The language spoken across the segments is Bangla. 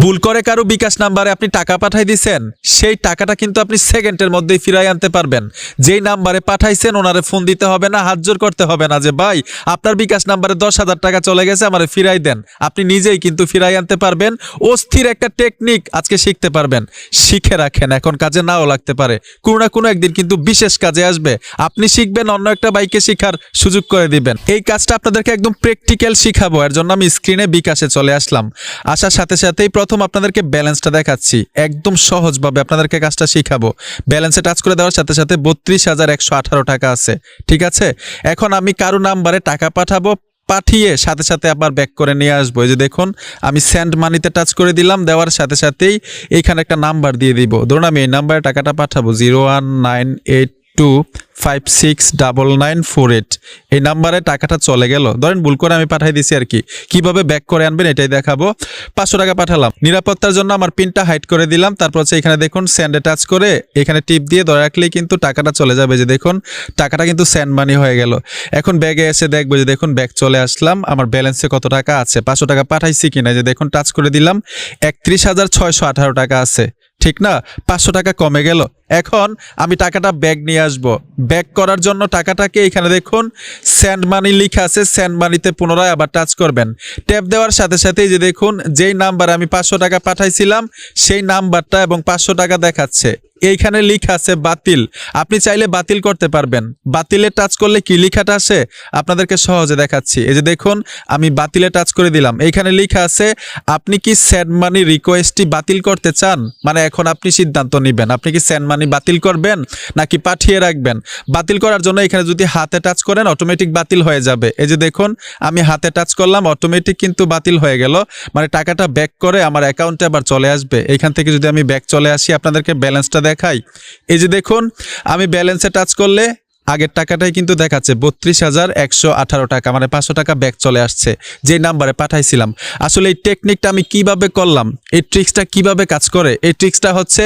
ভুল করে কারো বিকাশ নাম্বারে আপনি টাকা পাঠাই দিয়েছেন, সেই টাকাটা কিন্তু আপনি সেকেন্ডের মধ্যেই ফিরাই আনতে পারবেন। যেই নাম্বারে পাঠাইছেন ওনারে ফোন দিতে হবে না, হাত জোর করতে হবে না যে ভাই আপনার বিকাশ নাম্বারে 10,000 টাকা চলে গেছে, আমারে ফিরাই দেন। আপনি নিজেই কিন্তু ফিরাই আনতে পারবেন। অস্থির একটা টেকনিক আজকে শিখতে পারবেন। শিখে রাখেন, এখন কাজে নাও লাগতে পারে, কোনো না কোনো একদিন কিন্তু বিশেষ কাজে আসবে। আপনি শিখবেন, অন্য একটা বাইকে শিখার সুযোগ করে দিবেন। এই কাজটা আপনাদেরকে একদম প্র্যাকটিক্যাল শিখাবো, এর জন্য আমি স্ক্রিনে বিকাশে চলে আসলাম। আসার সাথে সাথেই প্রথম আপনাদেরকে ব্যালেন্সটা দেখাচ্ছি, একদম সহজভাবে আপনাদেরকে কাজটা শিখাবো। ব্যালেন্সে টাচ করে দেওয়ার সাথে সাথে 32,118 টাকা আছে। ঠিক আছে, এখন আমি কারো নাম্বারে টাকা পাঠাবো, পাঠিয়ে সাথে সাথে আবার ব্যাক করে নিয়ে আসবো। এই যে দেখুন, আমি সেন্ড মানিতে টাচ করে দিলাম, দেওয়ার সাথে সাথেই এইখানে একটা নাম্বার দিয়ে দিব। ধরুন আমি এই নাম্বারে টাকাটা পাঠাবো 01982569948। এই নাম্বারে টাকাটা চলে গেল। ধরেন ভুল করে আমি পাঠাই দিছি আর কি। কিভাবে ব্যাক করে আনবেন এটাই দেখাবো। 500 টাকা পাঠালাম, নিরাপত্তার জন্য আমার পিনটা হাইড করে দিলাম। তারপর হচ্ছে এখানে দেখুন সেন্ডে টাচ করে এখানে টিপ দিয়ে ধরে রাখলেই কিন্তু টাকাটা চলে যাবে। যে দেখুন টাকাটা কিন্তু সেন্ড মানি হয়ে গেল। এখন ব্যাগে এসে দেখবো যে দেখুন ব্যাগ চলে আসলাম, আমার ব্যালেন্সে কত টাকা আছে, 500 টাকা পাঠাইছি কিনা। যে দেখুন টাচ করে দিলাম, 31,618 টাকা আছে। ঠিক না, 500 টাকা কমে গেল। এখন আমি টাকাটা ব্যাক নিয়ে আসব। ব্যাক করার জন্য টাকাটাকে এখানে দেখুন সেন্ড মানি লেখা আছে, সেন্ড মানিতে পুনরায় আবার টাচ করবেন। ট্যাপ দেওয়ার সাথে সাথেই যে দেখুন যেই নাম্বারে আমি 500 টাকা পাঠাইছিলাম সেই নাম্বারটা এবং 500 টাকা দেখাচ্ছে। এইখানে লেখা আছে বাতিল। আপনি চাইলে বাতিল করতে পারবেন। বাতিলে টাচ করলে কি লেখাটা আসে আপনাদেরকে সহজে দেখাচ্ছি। এই যে দেখুন আমি বাতিলে টাচ করে দিলাম, এইখানে লেখা আছে আপনি কি সেন্ড মানি রিকোয়েস্টটি বাতিল করতে চান। মানে এখন আপনি সিদ্ধান্ত নেবেন, আপনি কি সেন্ড মানি বাতিল করবেন নাকি পাঠিয়ে রাখবেন। বাতিল করার জন্য এখানে যদি হাতে টাচ করেন অটোমেটিক বাতিল হয়ে যাবে। এই যে দেখুন আমি হাতে টাচ করলাম, অটোমেটিক কিন্তু বাতিল হয়ে গেল। মানে টাকাটা ব্যাক করে আমার অ্যাকাউন্টে আবার চলে আসবে। এখান থেকে যদি আমি ব্যাক চলে আসি আপনাদেরকে ব্যালেন্সটা দেখাই। এই যে দেখুন আমি ব্যালেন্সে টাচ করলে আগের টাকাটাই কিন্তু দেখাচ্ছে 32,118 টাকা, মানে 500 টাকা ব্যাক চলে আসছে যে নাম্বারে পাঠাইছিলাম। আসলে এই টেকনিকটা আমি কিভাবে করলাম, এই ট্রিক্সটা কিভাবে কাজ করে, এই ট্রিক্সটা হচ্ছে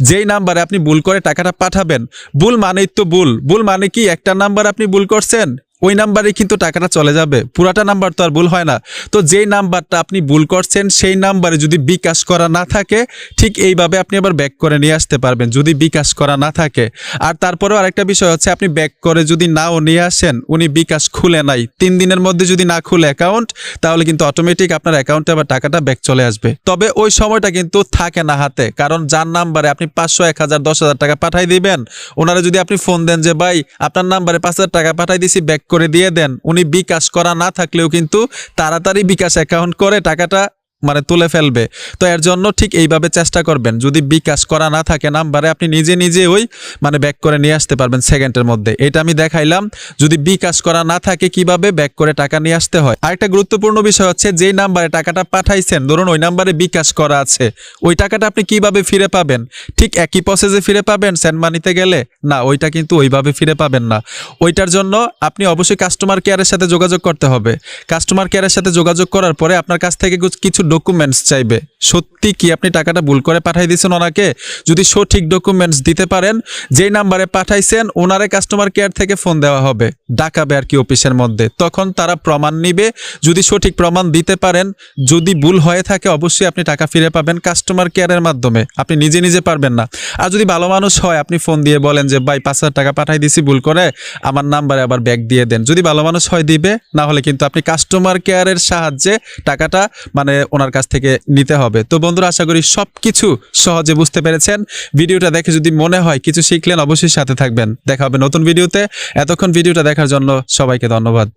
যেই নাম্বারে আপনি ভুল করে টাকাটা পাঠাবেন, ভুল মানেই তো ভুল। ভুল মানে কি, একটা নাম্বার আপনি ভুল করছেন ওই নাম্বারে কিন্তু টাকাটা চলে যাবে, পুরাটা নাম্বার তো আর ভুল হয় না। তো যেই নাম্বারটা আপনি ভুল করছেন সেই নাম্বারে যদি বিকাশ করা না থাকে, ঠিক এইভাবে আপনি আবার ব্যাক করে নিয়ে আসতে পারবেন যদি বিকাশ করা না থাকে। আর তারপরেও আরেকটা বিষয় হচ্ছে আপনি ব্যাক করে যদি নাও নিয়ে আসেন, উনি বিকাশ খুলে নাই, 3 দিনের মধ্যে যদি না খুলে অ্যাকাউন্ট, তাহলে কিন্তু অটোমেটিক আপনার অ্যাকাউন্টে আবার টাকাটা ব্যাক চলে আসবে। তবে ওই সময়টা কিন্তু থাকে না হাতে, কারণ যার নাম্বারে আপনি 500, 1,000, 10,000 টাকা পাঠাই দিবেন, ওনারা যদি আপনি ফোন দেন যে ভাই আপনার নাম্বারে 5,000 টাকা পাঠাই দিছি ব্যাক করে দিয়ে দেন, উনি বিকাশ করা না থাকলেও কিন্তু তাড়াতাড়ি বিকাশ অ্যাকাউন্ট করে টাকাটা মানে তুলে ফেলবে। তো এর জন্য ঠিক এইভাবে চেষ্টা করবেন, যদি বিকাশ করা না থাকে নাম্বারে আপনি নিজে নিজে ওই মানে ব্যাক করে নিয়ে আসতে পারবেন সেকেন্ডের মধ্যে। এটা আমি দেখাইলাম। যদি বিকাশ করা না থাকে কিভাবে ব্যাক করে টাকা নিয়ে আসতে হয়। আরেকটা গুরুত্বপূর্ণ বিষয় হচ্ছে যেই নাম্বারে টাকাটা পাঠাইছেন, ধরুন ওই নাম্বারে বিকাশ করা আছে, ওই টাকাটা আপনি কিভাবে ফিরে পাবেন, ঠিক একই প্রসেসে ফিরে পাবেন সেন্ড মানিতে গেলে না, ওইটা কিন্তু ওইভাবে ফিরে পাবেন না। ওইটার জন্য আপনি অবশ্যই কাস্টমার কেয়ারের সাথে যোগাযোগ করতে হবে। কাস্টমার কেয়ারের সাথে যোগাযোগ করার পরে আপনার কাছ থেকে কিছু ডকুমেন্টস চাইবে, সত্যি কি আপনি টাকাটা ভুল করে পাঠাই দিয়েছেন ওনাকে। যদি সঠিক ডকুমেন্টস দিতে পারেন, যেই নাম্বারে পাঠাইছেন ওনারে কাস্টমার কেয়ার থেকে ফোন দেওয়া হবে, ডাকাবে আর কি অফিসের মধ্যে, তখন তারা প্রমাণ নিবে। যদি সঠিক প্রমাণ দিতে পারেন, যদি ভুল হয়ে থাকে অবশ্যই আপনি টাকা ফিরে পাবেন কাস্টমার কেয়ারের মাধ্যমে, আপনি নিজে নিজে পারবেন না। আর যদি ভালো মানুষ হয় আপনি ফোন দিয়ে বলেন যে ভাই 5,000 টাকা পাঠাই দিছি ভুল করে, আমার নাম্বারে আবার ব্যাক দিয়ে দেন। যদি ভালো মানুষ হয় দিবে, না হলে কিন্তু আপনি কাস্টমার কেয়ারের সাহায্যে টাকাটা মানে ওনার কাছ থেকে নিতে হবে। তো বন্ধুরা আশা করি সবকিছু সহজে বুঝতে পেরেছেন। ভিডিওটা দেখে যদি মনে হয় কিছু শিখলেন, অবশ্যই সাথে থাকবেন। দেখা হবে নতুন ভিডিওতে। এতক্ষণ ভিডিওটা দেখার জন্য সবাইকে ধন্যবাদ।